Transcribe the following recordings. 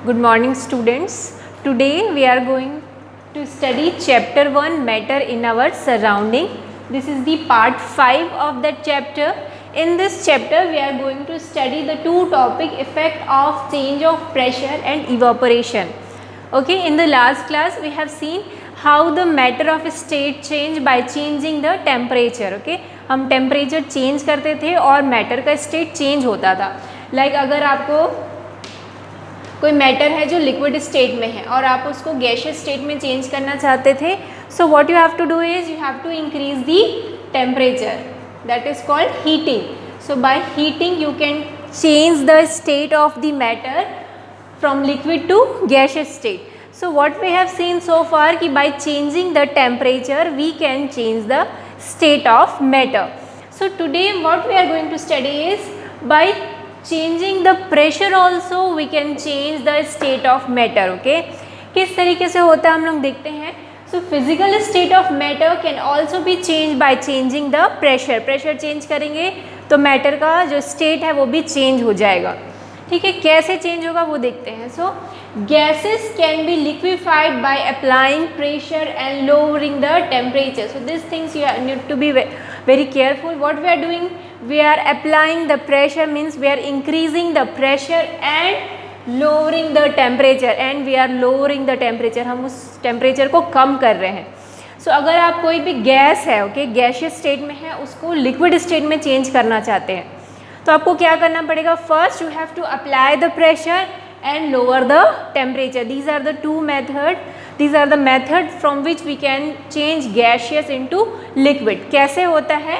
Good morning students. Today we are going to study chapter 1 matter in our surrounding. This is the part 5 of that chapter. In this chapter we are going to study the two topic effect of change of pressure and evaporation. Okay, in the last class we have seen how the matter of state change by changing the temperature. Okay, हम temperature change करते थे और matter का state change होता था. Like अगर आपको कोई मैटर है जो लिक्विड स्टेट में है और आप उसको गैसियस स्टेट में चेंज करना चाहते थे, so what you have to do is you have to increase the temperature, that is called heating. So by heating you can change the state of the matter from liquid to gaseous state. So what we have seen so far कि by changing the temperature we can change the state of matter. So today what we are going to study is by changing the pressure also we can change the state of matter. Okay, किस तरीके से होता है हम लोग देखते हैं. So physical state of matter can also be changed by changing the pressure. pressure change करेंगे तो matter का जो state है वो भी change हो जाएगा. ठीक है, कैसे change होगा वो देखते हैं. So gases can be liquefied by applying pressure and lowering the temperature. So these things you need to be very careful. What we are doing, we are applying the pressure, means we are increasing the pressure and lowering the temperature, and we are lowering the temperature. हम उस temperature को कम कर रहे हैं. So अगर आप कोई भी गैस है, ओके, गैसियस स्टेट में है, उसको लिक्विड स्टेट में चेंज करना चाहते हैं तो आपको क्या करना पड़ेगा. First you have to apply the pressure and lower the temperature. These are the two method, these are the method from which we can change gaseous into liquid. कैसे होता है,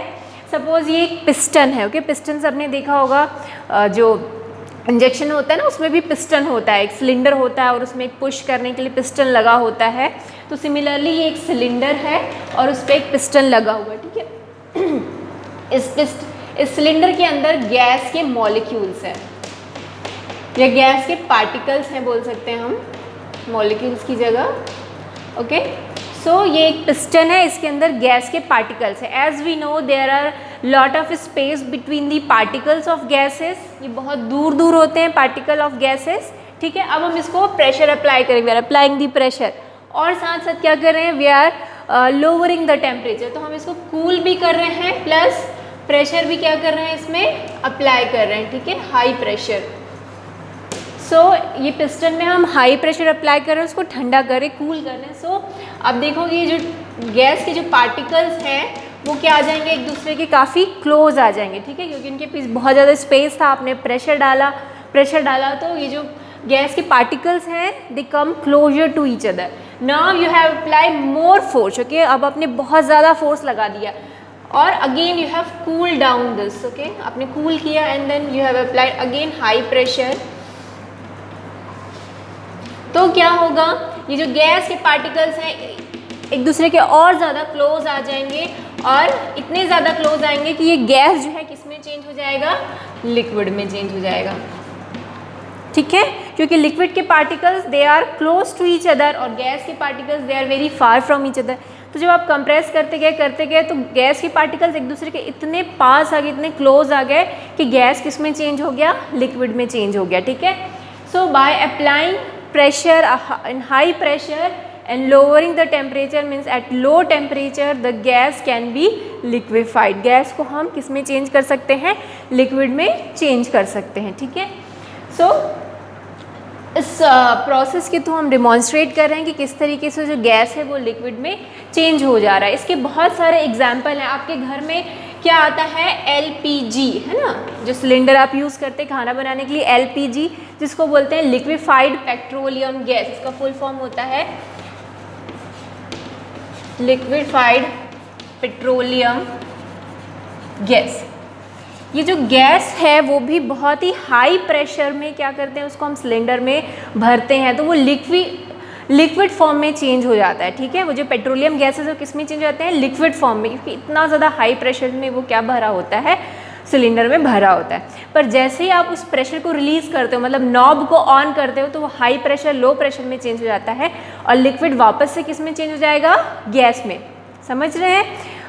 सपोज ये एक पिस्टन है. ओके, पिस्टन सबने देखा होगा, जो इंजेक्शन होता है ना उसमें भी पिस्टन होता है, एक सिलेंडर होता है और उसमें एक पुश करने के लिए पिस्टन लगा होता है. तो सिमिलरली ये एक सिलेंडर है और उस पर एक पिस्टन लगा हुआ. ठीक है, इस सिलेंडर के अंदर गैस के मॉलिक्यूल्स हैं या गैस के पार्टिकल्स हैं, बोल सकते हैं हम मॉलिक्यूल्स की जगह. ओके, सो ये एक पिस्टन है, इसके अंदर गैस के पार्टिकल्स है. As we know there are lot of space between the particles of gases. ये बहुत दूर दूर होते हैं पार्टिकल ऑफ गैसेस. ठीक है, अब हम इसको प्रेशर अप्लाई करेंगे, we are applying the pressure और साथ साथ क्या कर रहे हैं, we are lowering the temperature. तो हम इसको कूल भी कर रहे हैं प्लस प्रेशर भी क्या कर रहे हैं इसमें अप्लाई कर रहे हैं. ठीक है, हाई प्रेशर. सो ये पिस्टन में हम हाई प्रेशर अप्लाई कर रहे हैं, उसको ठंडा कर रहे, कूल कर रहे हैं. सो अब देखोगे ये जो गैस के जो पार्टिकल्स हैं वो क्या आ जाएंगे, एक दूसरे के काफ़ी क्लोज आ जाएंगे. ठीक है, क्योंकि इनके पीछे बहुत ज़्यादा स्पेस था, आपने प्रेशर डाला तो ये जो गैस के पार्टिकल्स हैं they come closer to each other. Now you have apply more force. Okay, अब आपने बहुत ज़्यादा फोर्स लगा दिया और again you have cool down this. Okay, आपने कूल किया and then you have applied again high pressure. तो क्या होगा, ये जो गैस के पार्टिकल्स हैं एक दूसरे के और ज़्यादा क्लोज आ जाएंगे और इतने ज़्यादा क्लोज आएंगे कि ये गैस जो है किस में चेंज हो जाएगा, लिक्विड में चेंज हो जाएगा. ठीक है, क्योंकि लिक्विड के particles they are close to each other और गैस के particles they are very far from each other. तो जब आप कंप्रेस करते गए तो गैस के पार्टिकल्स एक दूसरे के इतने पास आ गए, इतने क्लोज आ गए कि गैस किस में चेंज हो गया, लिक्विड में चेंज हो गया. ठीक है, so by applying pressure in high pressure and lowering the temperature means at low temperature the gas can be liquefied. Gas को हम किस में चेंज कर सकते हैं, लिक्विड में चेंज कर सकते हैं. ठीक है, सो इस प्रोसेस के थ्रू हम डिमॉन्स्ट्रेट कर रहे हैं कि किस तरीके से जो गैस है वो लिक्विड में चेंज हो जा रहा है. इसके बहुत सारे एग्जाम्पल हैं. आपके घर में क्या आता है, LPG है ना, जो सिलेंडर आप यूज़ करते हैं खाना बनाने के लिए, LPG जिसको बोलते हैं लिक्विफाइड पेट्रोलियम गैस. इसका फुल फॉर्म होता है लिक्विफाइड पेट्रोलियम गैस. ये जो गैस है वो भी बहुत ही हाई प्रेशर में क्या करते हैं, उसको हम सिलेंडर में भरते हैं तो वो लिक्विड फॉर्म में चेंज हो जाता है. ठीक है, वो जो पेट्रोलियम गैसेस है किस में चेंज हो जाते हैं, लिक्विड फॉर्म में, क्योंकि इतना ज़्यादा हाई प्रेशर में वो क्या भरा होता है, सिलेंडर में भरा होता है. पर जैसे ही आप उस प्रेशर को रिलीज़ करते हो, मतलब नॉब को ऑन करते हो, तो वो हाई प्रेशर लो प्रेशर में चेंज हो जाता है और लिक्विड वापस से किस में चेंज हो जाएगा, गैस में. समझ रहे हैं,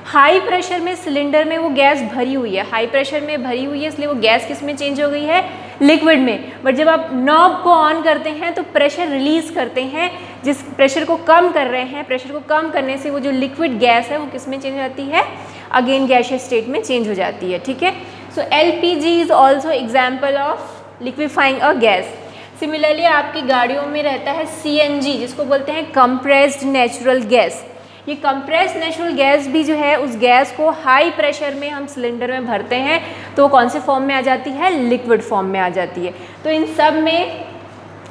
हाई प्रेशर में सिलेंडर में वो गैस भरी हुई है, हाई प्रेशर में भरी हुई है, इसलिए वो गैस किस में चेंज हो गई है, लिक्विड में, बट जब आप नॉब को ऑन करते हैं तो प्रेशर रिलीज करते हैं, जिस प्रेशर को कम कर रहे हैं, प्रेशर को कम करने से वो जो लिक्विड गैस है वो किस में चेंज हो जाती है, अगेन गैसियस स्टेट में चेंज हो जाती है, ठीक है। So LPG is also example of liquefying a gas. Similarly आपकी गाड़ियों में रहता है CNG, जिसको बोलते हैं कंप्रेस्ड नेचुरल गैस। ये कंप्रेस्ड नेचुरल गैस भी जो है, उस गैस को हाई प्रेशर में हम सिलेंडर में भरते हैं तो वो कौन से फॉर्म में आ जाती है, लिक्विड फॉर्म में आ जाती है। तो इन सब में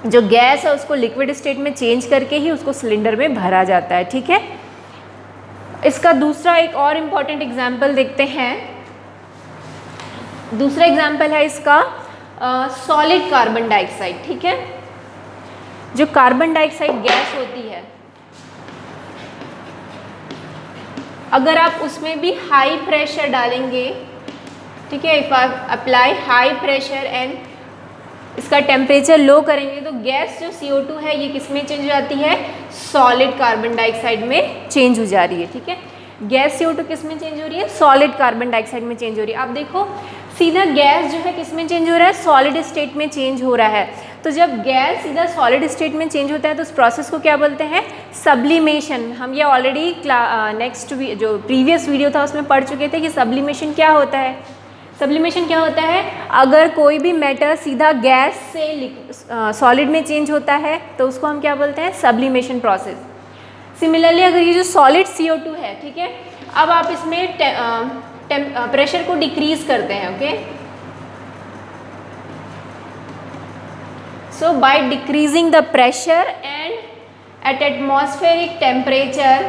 जो गैस है उसको लिक्विड स्टेट में चेंज करके ही उसको सिलेंडर में भरा जाता है, ठीक है। इसका दूसरा एक और इम्पॉर्टेंट एग्जाम्पल देखते हैं। दूसरा एग्जाम्पल है इसका सॉलिड कार्बन डाइऑक्साइड, ठीक है। जो कार्बन डाइऑक्साइड गैस होती है, अगर आप उसमें भी हाई प्रेशर डालेंगे, ठीक है, इफ आप अप्लाई हाई प्रेशर एंड इसका टेम्परेचर लो करेंगे तो गैस जो CO2 है ये किस में चेंज हो जाती है, सॉलिड कार्बन डाइऑक्साइड में चेंज हो जा रही है, ठीक है। गैस CO2 किस में चेंज हो रही है, सॉलिड कार्बन डाइऑक्साइड में चेंज हो रही है। आप देखो सीधा गैस जो है किस में चेंज हो रहा है, सॉलिड स्टेट में चेंज हो रहा है। तो जब गैस सीधा सॉलिड स्टेट में चेंज होता है तो उस प्रोसेस को क्या बोलते हैं, सब्लिमेशन। हम ये ऑलरेडी नेक्स्ट जो प्रीवियस वीडियो था उसमें पढ़ चुके थे कि सब्लिमेशन क्या होता है। सब्लिमेशन क्या होता है, अगर कोई भी मैटर सीधा गैस से सॉलिड में चेंज होता है तो उसको हम क्या बोलते हैं, सब्लिमेशन प्रोसेस। सिमिलरली अगर ये जो सॉलिड CO2 है, ठीक है, अब आप इसमें प्रेशर को डिक्रीज करते हैं, okay. So by decreasing the pressure and at atmospheric temperature,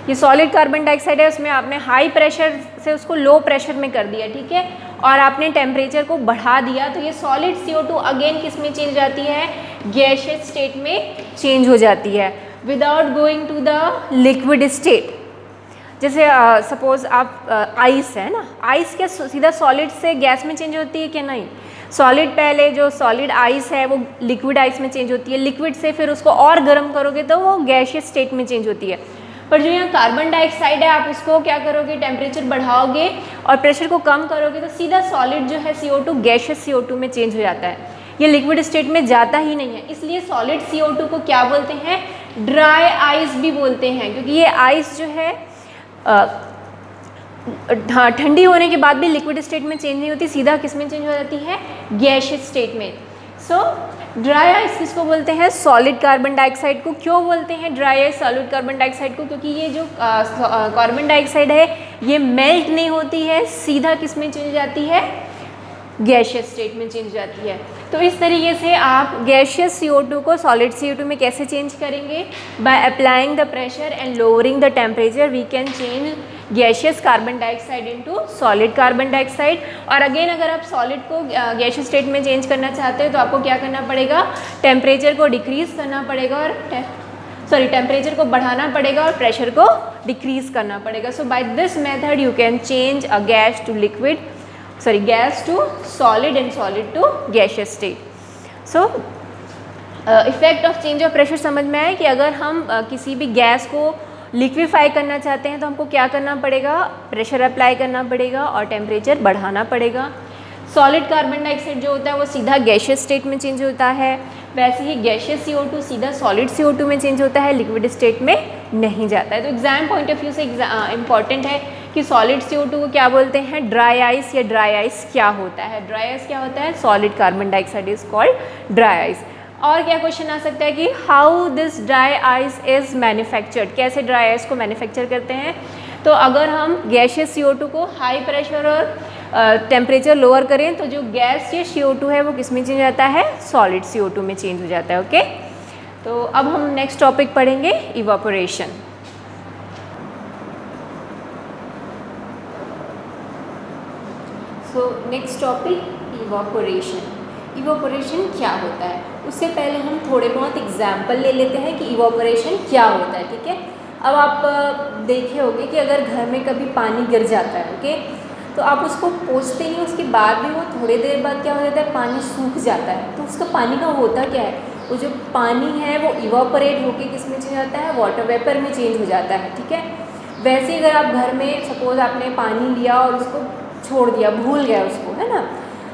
ये सॉलिड कार्बन डाइऑक्साइड है, उसमें आपने हाई प्रेशर से उसको लो प्रेशर में कर दिया, ठीक है, और आपने टेम्परेचर को बढ़ा दिया तो ये सॉलिड CO2 अगेन किस में चेंज जाती है, गैसियस स्टेट में चेंज हो जाती है without going to the liquid state. जैसे सपोज आप आइस है ना, आइस क्या सीधा सॉलिड से गैस में चेंज होती है क्या, नहीं। सॉलिड पहले जो सॉलिड आइस है वो लिक्विड आइस में चेंज होती है, लिक्विड से फिर उसको और गर्म करोगे तो वो गैसियस स्टेट में चेंज होती है। पर जो यहाँ कार्बन डाइऑक्साइड है, आप उसको क्या करोगे, टेम्परेचर बढ़ाओगे और प्रेशर को कम करोगे तो सीधा सॉलिड जो है CO2 गैसियस CO2 में चेंज हो जाता है, ये लिक्विड स्टेट में जाता ही नहीं है। इसलिए सॉलिड CO2 को क्या बोलते हैं, ड्राई आइस भी बोलते हैं, क्योंकि ये आइस जो है हाँ ठंडी होने के बाद भी लिक्विड स्टेट में चेंज नहीं होती, सीधा किस में चेंज हो जाती है, गैसियस स्टेट में। सो ड्राई आइस किसको बोलते हैं, सॉलिड कार्बन डाइऑक्साइड को। क्यों बोलते हैं dry ice solid carbon dioxide को, क्योंकि ये जो कार्बन डाइऑक्साइड है ये मेल्ट नहीं होती है, सीधा किस में चेंज जाती है, गैसियस स्टेट में चेंज जाती है। तो इस तरीके से आप गैसियस CO2 को सॉलिड CO2 में कैसे चेंज करेंगे, by applying the pressure and lowering the temperature we can change gaseous carbon dioxide into solid carbon dioxide. और अगेन अगर आप सॉलिड को गैसियस स्टेट में चेंज करना चाहते हो तो आपको क्या करना पड़ेगा, टेम्परेचर को डिक्रीज करना पड़ेगा और टेम्परेचर को बढ़ाना पड़ेगा और प्रेशर को डिक्रीज करना पड़ेगा। So by this method you can change a gas to liquid, gas to solid and solid to gaseous state. So effect of change of pressure समझ में आए कि अगर हम किसी भी गैस को लिक्विफाई करना चाहते हैं तो हमको क्या करना पड़ेगा, प्रेशर अप्लाई करना पड़ेगा और टेम्परेचर बढ़ाना पड़ेगा। सॉलिड कार्बन डाइऑक्साइड जो होता है वो सीधा गैसियस स्टेट में चेंज होता है, वैसे ही गैसियस CO2 सीधा सॉलिड CO2 में चेंज होता है, लिक्विड स्टेट में नहीं जाता है। तो एग्जाम पॉइंट ऑफ व्यू से इंपॉर्टेंट है कि सॉलिड CO2 को क्या बोलते हैं, ड्राई आइस, या ड्राई आइस क्या होता है। ड्राई आइस क्या होता है, solid carbon dioxide is called dry ice. और क्या क्वेश्चन आ सकता है कि how this dry ice is manufactured, कैसे ड्राई आइस को मैन्युफैक्चर करते हैं। तो अगर हम गैसियस CO2 को हाई प्रेशर और टेम्परेचर लोअर करें तो जो गैस ये CO2 है वो किस में चेंज जाता है, सॉलिड CO2 में चेंज हो जाता है, ओके। तो अब हम नेक्स्ट टॉपिक पढ़ेंगे, evaporation. So next topic evaporation. Evaporation क्या होता है, उससे पहले हम थोड़े बहुत एग्जाम्पल ले लेते हैं कि इवापोरेशन क्या होता है, ठीक है। अब आप देखे होंगे कि अगर घर में कभी पानी गिर जाता है, ओके, तो आप उसको पोंछते ही उसके बाद भी वो थोड़ी देर बाद क्या हो जाता है, पानी सूख जाता है। तो उसका पानी का होता क्या है, वो जो पानी है वो इवापोरेट होके किस में चेंज जाता है, वाटर वेपर में चेंज हो जाता है, ठीक है। वैसे अगर आप घर में सपोज आपने पानी लिया और उसको छोड़ दिया, भूल गया उसको, है ना,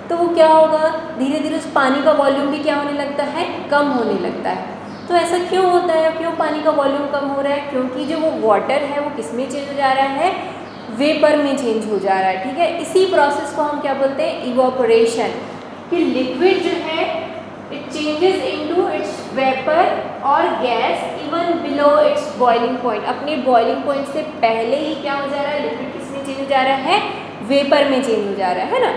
तो वो क्या होगा, धीरे धीरे उस पानी का वॉल्यूम भी क्या होने लगता है, कम होने लगता है। तो ऐसा क्यों होता है, क्यों पानी का वॉल्यूम कम हो रहा है, क्योंकि जो वो वाटर है वो किस में चेंज हो जा रहा है, वेपर में चेंज हो जा रहा है, ठीक है। इसी प्रोसेस को हम क्या बोलते हैं, इवोपोरेशन, कि लिक्विड जो है it changes into its vapour और gas even below its boiling point. अपने बॉइलिंग पॉइंट से पहले ही क्या हो जा रहा है, लिक्विड किस में चेंज हो जा रहा है, वेपर में चेंज हो जा रहा है ना।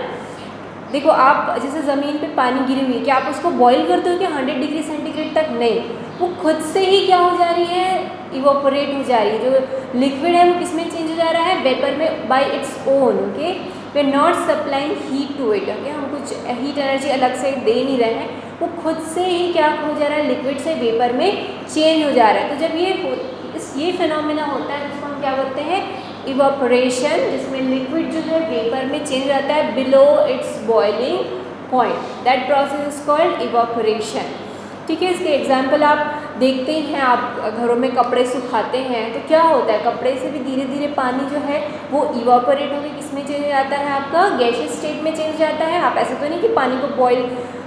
देखो आप जैसे ज़मीन पे पानी गिरी हुई है, क्या आप उसको बॉईल करते हो क्या 100 डिग्री सेंटीग्रेड तक, नहीं, वो खुद से ही क्या हो जा रही है, इवोपोरेट हो जा रही है। जो लिक्विड है वो किस में चेंज हो जा रहा है, वेपर में, by its own, okay. We are not supplying heat to it, okay, हम कुछ हीट एनर्जी अलग से दे नहीं रहे हैं, वो खुद से ही क्या हो जा रहा है, लिक्विड से वेपर में चेंज हो जा रहा है। तो जब ये फिनोमेना होता है जिसको हम क्या बोलते हैं, इवोपोरेशन, जिसमें लिक्विड जो है वेपर में चेंज आता है below its boiling point, that process is called evaporation, ठीक है। इसके एग्जाम्पल आप देखते हैं, आप घरों में कपड़े सुखाते हैं तो क्या होता है, कपड़े से भी धीरे धीरे पानी जो है वो इवोपोरेट होकर किस में चेंज हो जाता है, आपका गैसियस स्टेट में चेंज हो जाता है। आप ऐसे तो नहीं कि पानी को बॉईल,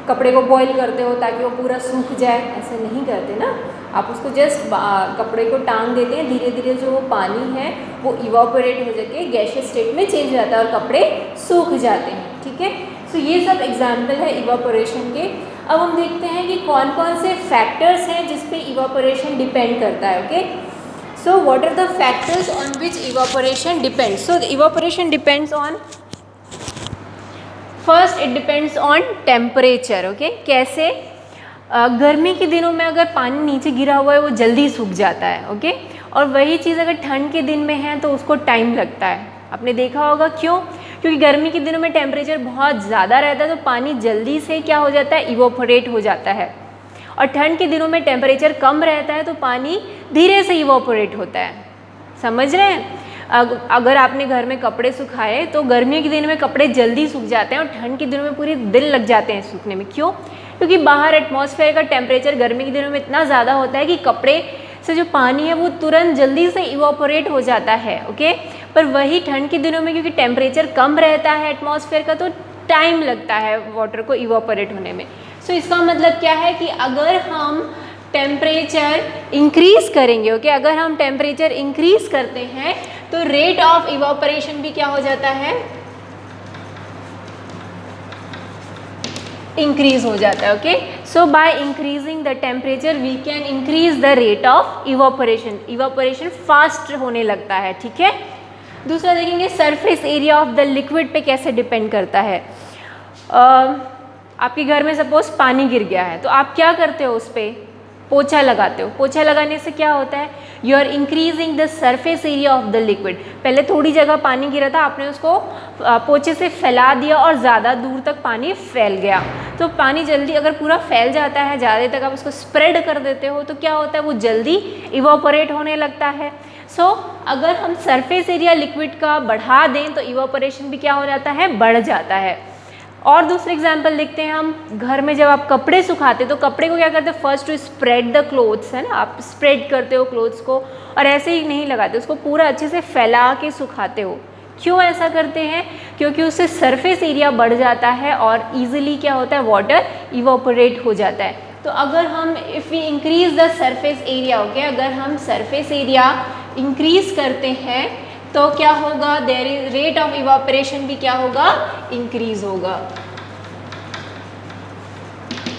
कपड़े को बॉईल करते हो ताकि वो पूरा सूख जाए, ऐसे नहीं करते ना, आप उसको जस्ट कपड़े को टांग देते हैं, धीरे धीरे जो वो पानी है वो इवोपोरेट हो जाके गैसियस स्टेट में चेंज हो जाता है और कपड़े सूख जाते हैं, ठीक है। सो ये सब एग्जाम्पल है इवोपोरेशन के। अब हम देखते हैं कि कौन कौन से फैक्टर्स हैं जिस पे इवोपोरेशन डिपेंड करता है, okay. So what are the factors on which evaporation depends. So evaporation depends on, first it depends on temperature, okay. कैसे, गर्मी के दिनों में अगर पानी नीचे गिरा हुआ है वो जल्दी सूख जाता है, ओके, और वही चीज़ अगर ठंड के दिन में है तो उसको टाइम लगता है। आपने देखा होगा, क्यों, क्योंकि गर्मी के दिनों में टेम्परेचर बहुत ज़्यादा रहता है तो पानी जल्दी से क्या हो जाता है, इवोपोरेट हो जाता है, और ठंड के दिनों में टेम्परेचर कम रहता है तो पानी धीरे से इवोपोरेट होता है। समझ रहे हैं, अगर आपने घर में कपड़े सुखाए तो गर्मियों के दिन में कपड़े जल्दी सूख जाते हैं और ठंड के दिनों में पूरे दिन लग जाते हैं सूखने में। क्यों, क्योंकि बाहर एटमॉस्फेयर का टेम्परेचर गर्मी के दिनों में इतना ज़्यादा होता है कि कपड़े से जो पानी है वो तुरंत जल्दी से इवोपोरेट हो जाता है, ओके। पर वही ठंड के दिनों में क्योंकि टेम्परेचर कम रहता है एटमॉस्फेयर का तो टाइम लगता है वाटर को इवोपोरेट होने में। सो इसका मतलब क्या है कि अगर हम टेम्परेचर इंक्रीज़ करेंगे, ओके, अगर हम टेम्परेचर इंक्रीज़ करते हैं तो रेट ऑफ इवोपोरेशन भी क्या हो जाता है, इंक्रीज हो जाता है, okay. So by increasing the temperature we can increase the rate of evaporation, evaporation fast होने लगता है, ठीक है। दूसरा देखेंगे surface area of the liquid पे कैसे डिपेंड करता है। आपके घर में सपोज पानी गिर गया है तो आप क्या करते हो, उस पर पोछा लगाते हो। पोछा लगाने से क्या होता है, you are increasing the surface area of the liquid. पहले थोड़ी जगह पानी गिरा था, आपने उसको पोछे से फैला दिया और ज़्यादा दूर तक पानी फैल गया, तो पानी जल्दी, अगर पूरा फैल जाता है ज़्यादा तक आप उसको स्प्रेड कर देते हो तो क्या होता है, वो जल्दी इवोपोरेट होने लगता है। सो अगर हम सरफेस एरिया लिक्विड का बढ़ा दें तो इवोपोरेशन भी क्या हो जाता है, बढ़ जाता है। और दूसरे एग्जाम्पल देखते हैं हम, घर में जब आप कपड़े सुखाते तो कपड़े को क्या करते हैं, first to spread the clothes, है ना, आप स्प्रेड करते हो क्लोथ्स को और ऐसे ही नहीं लगाते, उसको पूरा अच्छे से फैला के सुखाते हो। क्यों ऐसा करते हैं, क्योंकि उससे सरफेस एरिया बढ़ जाता है और इजीली क्या होता है, वाटर इवोपोरेट हो जाता है। तो अगर हम if we increase the surface area, okay, अगर हम सरफेस एरिया इंक्रीज करते हैं तो क्या होगा, there is rate of evaporation भी क्या होगा, इंक्रीज होगा।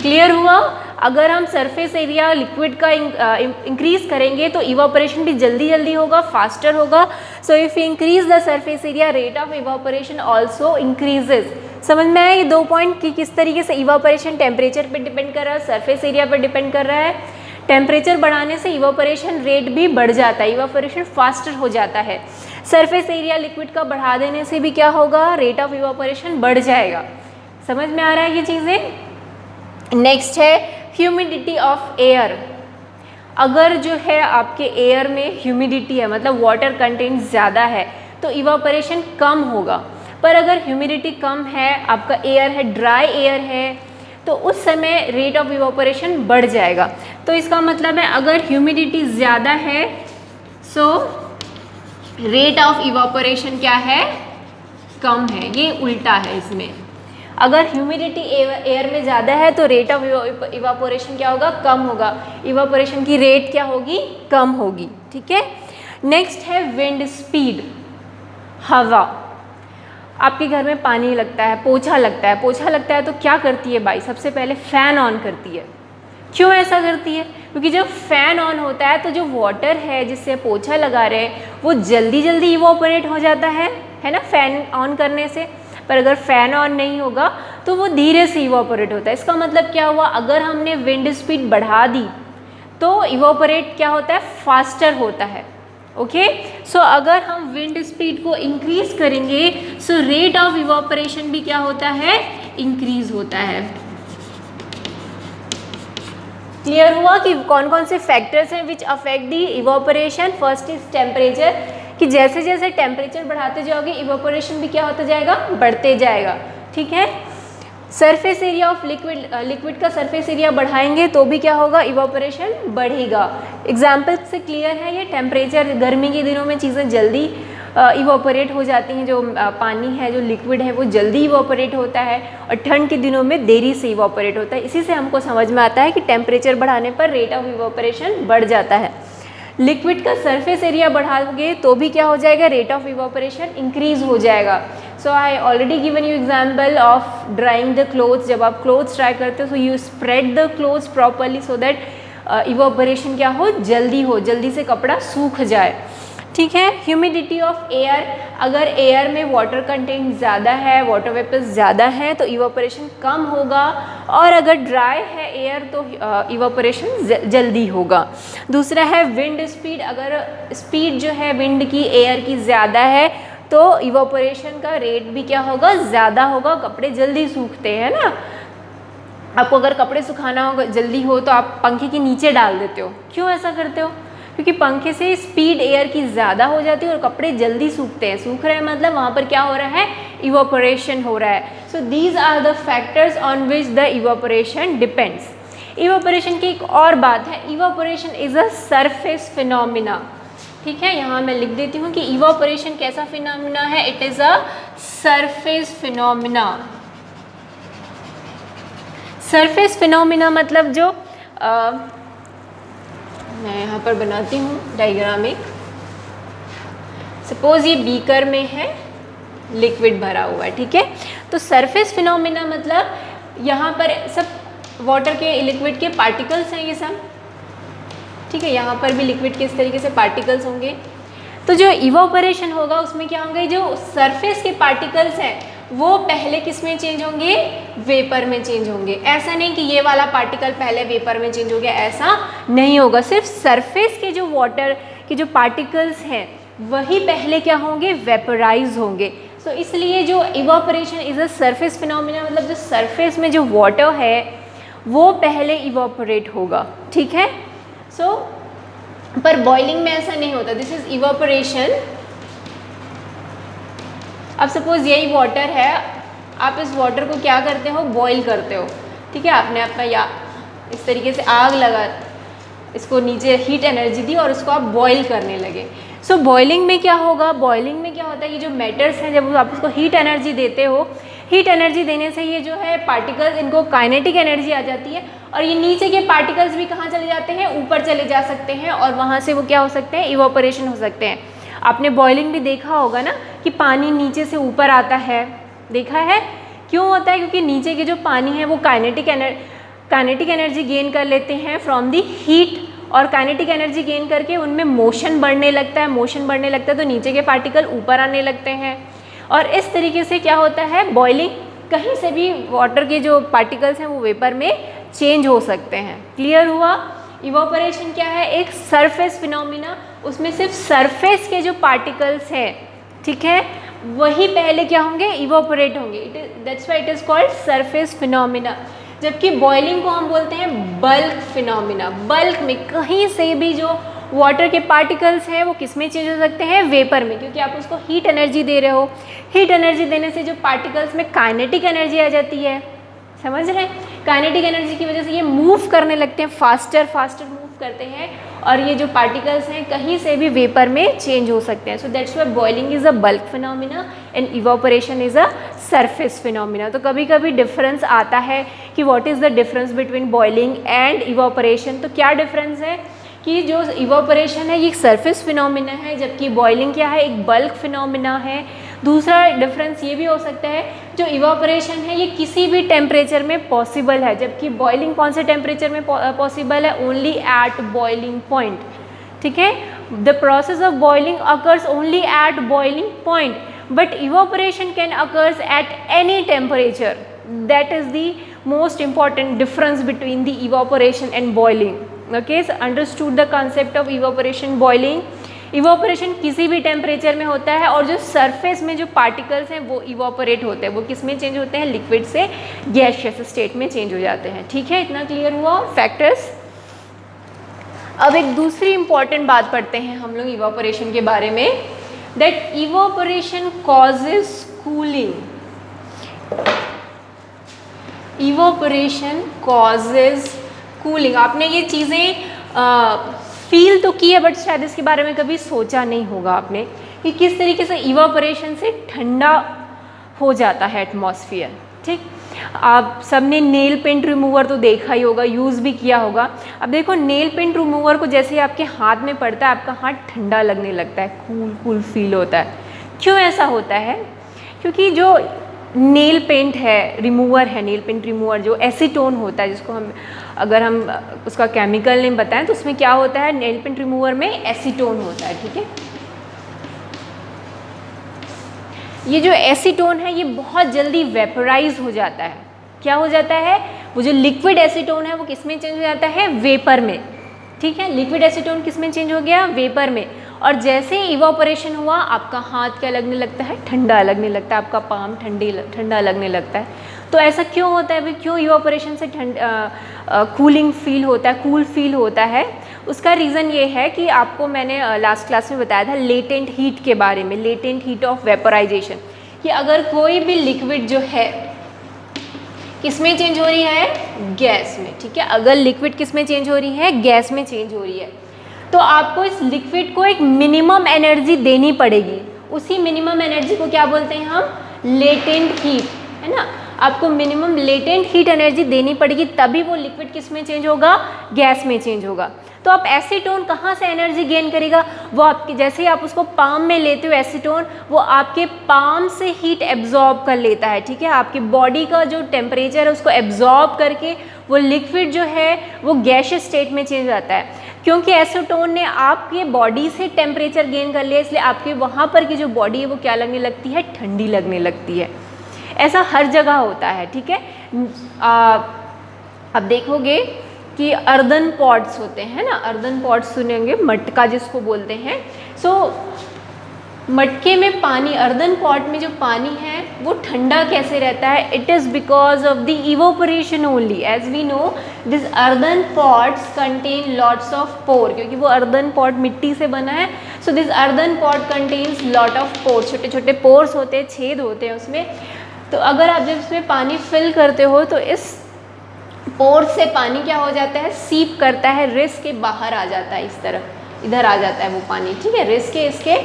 क्लियर हुआ, अगर हम सरफेस एरिया लिक्विड का इंक्रीज करेंगे तो इवोपोरेशन भी जल्दी जल्दी होगा, फास्टर होगा। So if you increase the surface area rate of evaporation also increases. समझ में आया ये दो पॉइंट कि किस तरीके से इवोपोरेशन टेम्परेचर पे डिपेंड कर रहा है, सरफेस एरिया पर डिपेंड कर रहा है। टेम्परेचर बढ़ाने से इवोपोरेशन रेट भी बढ़ जाता है, इवोपोरेशन फास्टर हो जाता है। सरफेस एरिया लिक्विड का बढ़ा देने से भी क्या होगा, रेट ऑफ इवोपोरेशन बढ़ जाएगा। समझ में आ रहा है ये चीज़ें। नेक्स्ट है ह्यूमिडिटी ऑफ एयर। अगर जो है आपके एयर में ह्यूमिडिटी है, मतलब वाटर कंटेंट ज़्यादा है, तो इवोपोरेशन कम होगा। पर अगर ह्यूमिडिटी कम है, आपका एयर है, ड्राई एयर है, तो उस समय रेट ऑफ इवोपोरेशन बढ़ जाएगा। तो इसका मतलब है अगर ह्यूमिडिटी ज़्यादा है सो रेट ऑफ इवोपोरेशन क्या है, कम है, ये उल्टा है इसमें। अगर ह्यूमिडिटी एयर में ज़्यादा है तो रेट ऑफ इवापोरेशन क्या होगा, कम होगा। इवापोरेशन की रेट क्या होगी, कम होगी। ठीक है, नेक्स्ट है विंड स्पीड, हवा। आपके घर में पानी लगता है, पोछा लगता है, पोछा लगता है तो क्या करती है बाई, सबसे पहले फ़ैन ऑन करती है। क्यों ऐसा करती है, क्योंकि जब फ़ैन ऑन होता है तो जो वाटर है जिससे पोछा लगा रहे हैं वो जल्दी जल्दी इवोपरेट हो जाता है ना, फ़ैन ऑन करने से। पर अगर फ़ैन ऑन नहीं होगा तो वो धीरे से इवोपरेट होता है। इसका मतलब क्या हुआ, अगर हमने विंड स्पीड बढ़ा दी तो इवोपरेट क्या होता है, फास्टर होता है। ओके, सो अगर हम विंड स्पीड को इंक्रीज करेंगे सो रेट ऑफ इवोपरेशन भी क्या होता है, इंक्रीज होता है। क्लियर हुआ कि कौन कौन से फैक्टर्स हैं which affect the evaporation. First is temperature, कि जैसे जैसे टेम्परेचर बढ़ाते जाओगे इवोपरेशन भी क्या होता जाएगा, बढ़ते जाएगा। ठीक है, surface area of liquid, liquid का सरफेस एरिया बढ़ाएंगे तो भी क्या होगा, इवोपरेशन बढ़ेगा। एग्जाम्पल से क्लियर है ये, टेम्परेचर गर्मी के दिनों में चीज़ें जल्दी इवोपरेट हो जाती हैं, जो पानी है जो लिक्विड है वो जल्दी इवोपरेट होता है, और ठंड के दिनों में देरी से इवोपरेट होता है। इसी से हमको समझ में आता है कि टेम्परेचर बढ़ाने पर रेट ऑफ इवोपरेशन बढ़ जाता है। लिक्विड का सरफेस एरिया बढ़ाओगे तो भी क्या हो जाएगा, रेट ऑफ इवोपरेशन इंक्रीज हो जाएगा। So I already given you example of drying the clothes. जब आप क्लोथ्स ड्राई करते हो so you spread the clothes properly so that evaporation क्या हो, जल्दी से कपड़ा सूख जाए। ठीक है, ह्यूमिडिटी ऑफ एयर, अगर एयर में वाटर कंटेंट ज़्यादा है, वाटर वेपर्स ज़्यादा है तो इवोपरेशन कम होगा, और अगर ड्राई है एयर तो इवोपरेशन जल्दी होगा। दूसरा है विंड स्पीड, अगर स्पीड जो है विंड की एयर की ज़्यादा है तो इवोपरेशन का रेट भी क्या होगा, ज़्यादा होगा, कपड़े जल्दी सूखते हैं ना। आपको अगर कपड़े सुखाना हो जल्दी हो तो आप पंखे के नीचे डाल देते हो, क्यों ऐसा करते हो, क्योंकि पंखे से स्पीड एयर की ज़्यादा हो जाती है और कपड़े जल्दी सूखते हैं। सूख रहे हैं मतलब वहाँ पर क्या हो रहा है, इवोपरेशन हो रहा है। So these are the factors on which the evaporation depends. Evaporation की एक और बात है, evaporation is a surface phenomena. ठीक है, यहाँ मैं लिख देती हूँ कि इवोपरेशन कैसा फिनोमिना है, it is a surface phenomena. Surface phenomena मतलब जो मैं यहाँ पर बनाती हूँ डायग्राम एक। सपोज ये बीकर में है, लिक्विड भरा हुआ है, ठीक है। तो सरफेस फिनोमिना मतलब यहाँ पर सब वाटर के लिक्विड के पार्टिकल्स हैं ये सब, ठीक है। यहाँ पर भी लिक्विड के इस तरीके से पार्टिकल्स होंगे। तो जो इवोपरेशन होगा उसमें क्या होंगे, जो सरफेस के पार्टिकल्स हैं वो पहले किस में चेंज होंगे, वेपर में चेंज होंगे। ऐसा नहीं कि ये वाला पार्टिकल पहले वेपर में चेंज हो गया, ऐसा नहीं होगा। सिर्फ सरफेस के जो वाटर के जो पार्टिकल्स हैं वही पहले क्या होंगे, वेपराइज होंगे। सो इसलिए जो evaporation is a surface phenomena, मतलब जो सरफेस में जो वाटर है वो पहले इवोपरेट होगा, ठीक है। सो पर बॉइलिंग में ऐसा नहीं होता, दिस इज इवोपरेशन। अब सपोज यही वाटर है, आप इस वाटर को क्या करते हो, बॉईल करते हो, ठीक है। आपने अपना या इस तरीके से आग लगा, इसको नीचे हीट एनर्जी दी और उसको आप बॉईल करने लगे। सो बॉइलिंग में क्या होगा, बॉइलिंग में क्या होता है कि जो मेटल्स हैं जब आप उसको हीट एनर्जी देते हो, हीट एनर्जी देने से ये जो है पार्टिकल्स, इनको काइनेटिक एनर्जी आ जाती है और ये नीचे के पार्टिकल्स भी कहाँ चले जाते हैं, ऊपर चले जा सकते हैं और वहाँ से वो क्या हो सकते हैं, इवोपरेशन हो सकते हैं। आपने बॉइलिंग भी देखा होगा ना कि पानी नीचे से ऊपर आता है, देखा है क्यों होता है, क्योंकि नीचे के जो पानी है वो काइनेटिक एनर्जी गेन कर लेते हैं फ्रॉम दी हीट, और काइनेटिक एनर्जी गेन करके उनमें मोशन बढ़ने लगता है, मोशन बढ़ने लगता है तो नीचे के पार्टिकल ऊपर आने लगते हैं और इस तरीके से क्या होता है, बॉइलिंग, कहीं से भी वाटर के जो पार्टिकल्स हैं वो वेपर में चेंज हो सकते हैं। क्लियर हुआ। इवोपरेशन क्या है, एक सरफेस फिनोमिना, उसमें सिर्फ सरफेस के जो पार्टिकल्स हैं, ठीक है, वही पहले क्या होंगे, इवोपरेट होंगे। That's why it is called surface phenomena. जबकि बॉइलिंग को हम बोलते हैं बल्क फिनोमिना। बल्क में कहीं से भी जो वाटर के पार्टिकल्स हैं वो किस में चेंज हो सकते हैं, वेपर में, क्योंकि आप उसको हीट एनर्जी दे रहे हो। हीट एनर्जी देने से जो पार्टिकल्स में काइनेटिक एनर्जी आ जाती है, समझ रहे हैं, काइनेटिक एनर्जी की वजह से ये मूव करने लगते हैं, फास्टर मूव करते हैं और ये जो पार्टिकल्स हैं कहीं से भी वेपर में चेंज हो सकते हैं. So that's why boiling is a bulk phenomena and evaporation is a surface phenomena. तो कभी कभी डिफरेंस आता है कि what is the difference between boiling and evaporation. तो क्या डिफरेंस है कि जो इवापोरेशन है ये एक सरफेस फिनोमिना है, जबकि बॉइलिंग क्या है, एक बल्क फिनोमिना है. दूसरा डिफरेंस ये भी हो सकता है जो इवापोरेशन है ये किसी भी टेम्परेचर में पॉसिबल है, जबकि बॉइलिंग कौन से टेम्परेचर में पॉसिबल है, ओनली एट बॉइलिंग पॉइंट. ठीक है, the process of boiling occurs only at boiling point, but evaporation can occurs at any temperature. That is the most important difference between the evaporation and boiling. Okay, so understood the concept of evaporation, boiling. Evaporation किसी भी temperature में होता है और जो surface में जो particles हैं वो इवापोरेट होते हैं, वो किस में चेंज होते हैं, लिक्विड से गैसियस स्टेट में चेंज हो जाते हैं. ठीक है, इतना क्लियर हुआ फैक्टर्स. अब एक दूसरी इंपॉर्टेंट बात पढ़ते हैं हम लोग इवापोरेशन के बारे में, that evaporation causes cooling. Evaporation causes cooling. आपने ये चीज़ें फील तो की है बट शायद इसके बारे में कभी सोचा नहीं होगा आपने कि किस तरीके से इवापोरेशन से ठंडा हो जाता है एटमॉस्फेयर. ठीक, आप सबने नेल पेंट रिमूवर तो देखा ही होगा, यूज़ भी किया होगा. अब देखो नेल पेंट रिमूवर को जैसे ही आपके हाथ में पड़ता है आपका हाथ ठंडा लगने लगता है, कूल कूल फील होता है. क्यों ऐसा होता है? क्योंकि जो नेल पेंट है, रिमूवर है, नेल पेंट रिमूवर जो एसीटोन होता है, जिसको हम अगर हम उसका केमिकल नेम बताएं तो उसमें क्या होता है, नेल पेंट रिमूवर में एसीटोन होता है. ठीक है, ये जो एसीटोन है ये बहुत जल्दी वेपराइज हो जाता है. क्या हो जाता है, वो जो लिक्विड एसीटोन है वो किस में चेंज हो जाता है, वेपर में. ठीक है, लिक्विड एसीटोन किस में चेंज हो गया, वेपर में. और जैसे इवापोरेशन हुआ आपका हाथ क्या लगने लगता है, ठंडा लगने लगता है, आपका पाम ठंडा लगने लगता है. तो ऐसा क्यों होता है भाई, क्यों इवापोरेशन से कूलिंग फील होता है, कूल फील होता है? उसका रीज़न ये है कि आपको मैंने लास्ट क्लास में बताया था लेटेंट हीट के बारे में, लेटेंट हीट ऑफ वेपराइजेशन, कि अगर कोई भी लिक्विड जो है किस में चेंज हो रही है, गैस में. ठीक है, अगर लिक्विड किस में चेंज हो रही है, गैस में चेंज हो रही है, तो आपको इस लिक्विड को एक मिनिमम एनर्जी देनी पड़ेगी. उसी मिनिमम एनर्जी को क्या बोलते हैं हम, लेटेंट हीट, है ना. आपको मिनिमम लेटेंट हीट एनर्जी देनी पड़ेगी, तभी वो लिक्विड किस में चेंज होगा, गैस में चेंज होगा. तो आप एसीटोन कहाँ से एनर्जी गेन करेगा, वो आपके जैसे ही आप उसको पाम में लेते हो एसीटोन, वो आपके पाम से हीट एब्जॉर्ब कर लेता है. ठीक है, आपकी बॉडी का जो टेम्परेचर है उसको एब्जॉर्ब करके वो लिक्विड जो है वो गैसियस स्टेट में चेंज आता है. क्योंकि एसीटोन ने आपके बॉडी से टेम्परेचर गेन कर लिया, इसलिए आपके वहाँ पर की जो बॉडी है वो क्या लगने लगती है, ठंडी लगने लगती है. ऐसा हर जगह होता है. ठीक है, अब देखोगे कि अर्दन पॉट्स होते हैं ना, अर्दन पॉट्स सुनेंगे, मटका जिसको बोलते हैं. सो मटके में पानी, अर्दन पॉट में जो पानी है वो ठंडा कैसे रहता है, it is because of the evaporation only. As we know this earthen pots contain lots of pore, क्योंकि वो अर्दन पॉट मिट्टी से बना है. So this earthen pot contains lot of pore, छोटे छोटे पोर्स होते हैं, छेद होते हैं उसमें. तो अगर आप जब इसमें पानी फिल करते हो तो इस पोर से पानी क्या हो जाता है, सीप करता है, रिस के बाहर आ जाता है, इस तरफ इधर आ जाता है वो पानी. ठीक है, रिस के इसके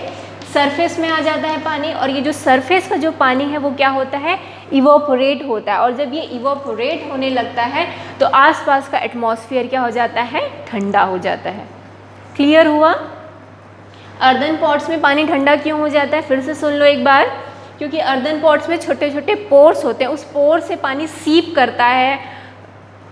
सरफेस में आ जाता है पानी, और ये जो सरफेस का जो पानी है वो क्या होता है, इवोपोरेट होता है. और जब ये इवोपोरेट होने लगता है तो आसपास का एटमॉस्फेयर क्या हो जाता है, ठंडा हो जाता है. क्लियर हुआ? अर्दन पॉट्स में पानी ठंडा क्यों हो जाता है, फिर से सुन लो एक बार. क्योंकि अर्दन पॉट्स में छोटे छोटे पोर्स होते हैं, उस पोर से पानी सीप करता है,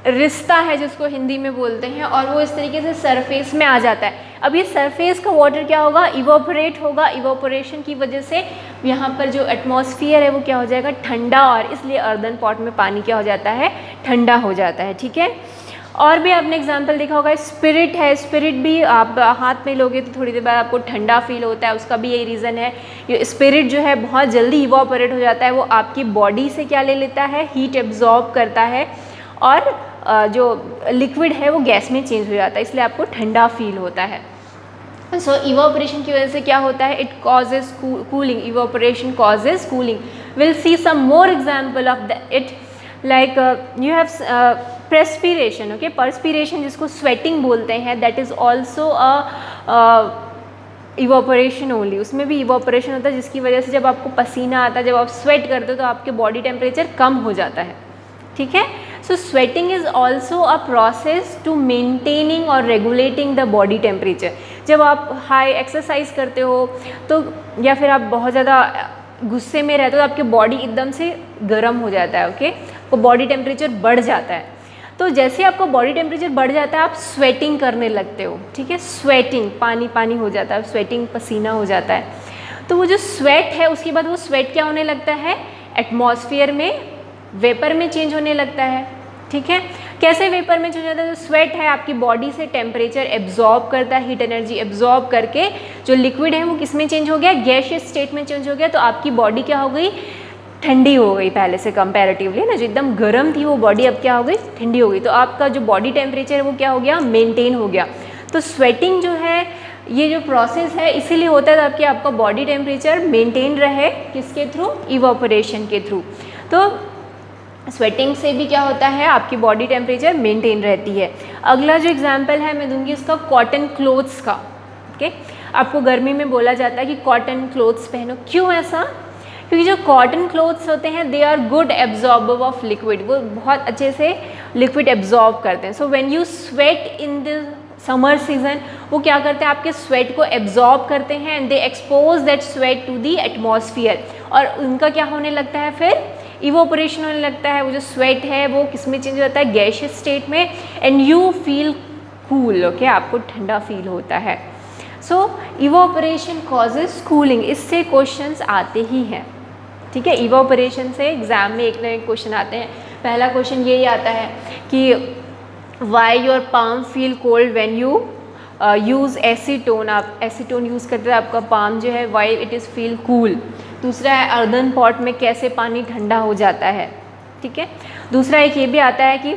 रिश्ता है जिसको हिंदी में बोलते हैं, और वो इस तरीके से सरफेस में आ जाता है. अब ये सरफेस का वाटर क्या होगा, इवोपोरेट होगा. इवोपोरेशन की वजह से यहाँ पर जो एटमॉस्फेयर है वो क्या हो जाएगा, ठंडा, और इसलिए अर्दन पॉट में पानी क्या हो जाता है, ठंडा हो जाता है. ठीक है, और भी आपने एग्जांपल देखा होगा, स्पिरिट है. स्पिरिट भी आप हाथ में लोगे तो थोड़ी देर बाद आपको ठंडा फील होता है, उसका भी यही रीज़न है. ये स्पिरिट जो है बहुत जल्दी इवोपोरेट हो जाता है, वो आपकी बॉडी से क्या ले लेता है, हीट एब्जॉर्ब करता है, और जो लिक्विड है वो गैस में चेंज हो जाता है, इसलिए आपको ठंडा फील होता है. सो इवोपोरेशन की वजह से क्या होता है, it causes cooling. Evaporation causes cooling. Will see some more example of it, like you have perspiration, okay, perspiration जिसको स्वेटिंग बोलते हैं, that is also a evaporation only, उसमें भी इवोपरेशन होता है जिसकी वजह से जब आपको पसीना आता है, जब आप स्वेट करते हो तो आपके बॉडी टेम्परेचर कम हो जाता है, ठीक है। So sweating is also a process to maintaining और रेगुलेटिंग द बॉडी टेम्परेचर। जब आप हाई एक्सरसाइज करते हो तो या फिर आप बहुत ज़्यादा गुस्से में रहते हो तो आपकी बॉडी एकदम से गर्म हो जाता है, ओके, तो बॉडी टेम्परेचर बढ़ जाता है। तो जैसे आपका बॉडी टेम्परेचर बढ़ जाता है आप स्वेटिंग करने लगते हो, ठीक है, स्वेटिंग, पानी पानी हो जाता है, स्वेटिंग, पसीना हो जाता है। तो वो जो स्वेट है उसके बाद वो स्वेट क्या होने लगता है, एटमॉस्फेयर में वेपर में चेंज होने लगता है, ठीक है। कैसे वेपर में चेंज होता है, जो स्वेट है आपकी बॉडी से टेम्परेचर एब्जॉर्ब करता है, हीट एनर्जी एब्जॉर्ब करके जो लिक्विड है वो किस में चेंज हो गया, गैसियस स्टेट में चेंज हो गया। तो आपकी बॉडी क्या हो गई, ठंडी हो गई पहले से कंपैरेटिवली ना, जो एकदम गर्म थी वो बॉडी अब क्या हो गई, ठंडी हो गई। तो आपका जो बॉडी टेम्परेचर है वो क्या हो गया, मेंटेन हो गया। तो स्वेटिंग जो है ये जो प्रोसेस है इसीलिए होता है ताकि आपका बॉडी टेम्परेचर मेंटेन रहे, किसके थ्रू, इवोपरेशन के थ्रू। तो स्वेटिंग से भी क्या होता है, आपकी बॉडी टेम्परेचर मेंटेन रहती है। अगला जो एग्जांपल है मैं दूंगी उसका कॉटन क्लोथ्स का, ओके। आपको गर्मी में बोला जाता है कि कॉटन क्लोथ्स पहनो, क्यों ऐसा, क्योंकि जो कॉटन क्लोथ्स होते हैं they are good absorber of liquid, वो बहुत अच्छे से लिक्विड एब्जॉर्ब करते हैं। So when you sweat in the summer season, वो क्या करते हैं, आपके स्वेट को एब्जॉर्ब करते हैं and they expose that sweat to the atmosphere, और उनका क्या होने लगता है, फिर इवोपरेशन होने लगता है। वो जो स्वेट है वो किस में चेंज होता है, गैसियस स्टेट में, and you feel cool, okay, आपको ठंडा फील होता है। सो इवोपरेशन कॉजेज कूलिंग, इससे क्वेश्चंस आते ही हैं, ठीक है। इवोपरेशन से एग्जाम में एक ना एक क्वेश्चन आते हैं। पहला क्वेश्चन यही आता है कि why your palm feel cold when you use acetone, आप एसीटोन यूज़ करते हैं, आपका पाम जो है why it is feel cool. दूसरा है अर्दन पॉट में कैसे पानी ठंडा हो जाता है, ठीक है। दूसरा एक ये भी आता है कि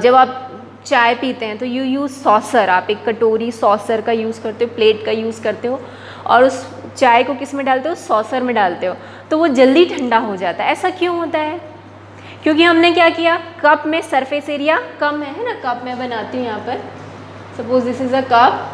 जब आप चाय पीते हैं तो यू यूज़ सॉसर, आप एक कटोरी सॉसर का यूज़ करते हो, प्लेट का यूज़ करते हो, और उस चाय को किस में डालते हो, सॉसर में डालते हो, तो वो जल्दी ठंडा हो जाता है। ऐसा क्यों होता है, क्योंकि हमने क्या किया, कप में सरफेस एरिया कम है ना, कप में बनाती हूँ यहाँ पर, suppose this is a cup,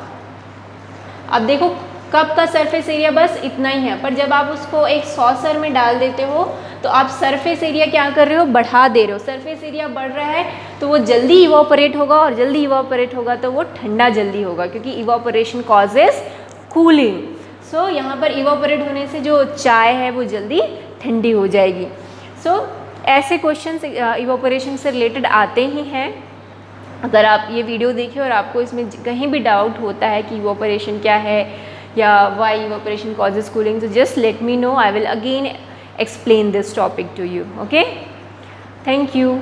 अब देखो कप का सरफेस एरिया बस इतना ही है, पर जब आप उसको एक सॉसर में डाल देते हो तो आप सरफेस एरिया क्या कर रहे हो, बढ़ा दे रहे हो। सरफेस एरिया बढ़ रहा है तो वो जल्दी इवोपरेट होगा, और जल्दी इवोपरेट होगा तो वो ठंडा जल्दी होगा, क्योंकि इवोपरेशन कॉजेज कूलिंग। सो यहाँ पर इवोपरेट होने से जो चाय है वो जल्दी ठंडी हो जाएगी। सो ऐसे क्वेश्चंस इवोपरेशन से रिलेटेड आते ही हैं। अगर आप ये वीडियो देखें और आपको इसमें कहीं भी डाउट होता है कि इवोपरेशन क्या है या why evaporation causes cooling, so just let me know. I will again explain this topic to you. Okay, thank you.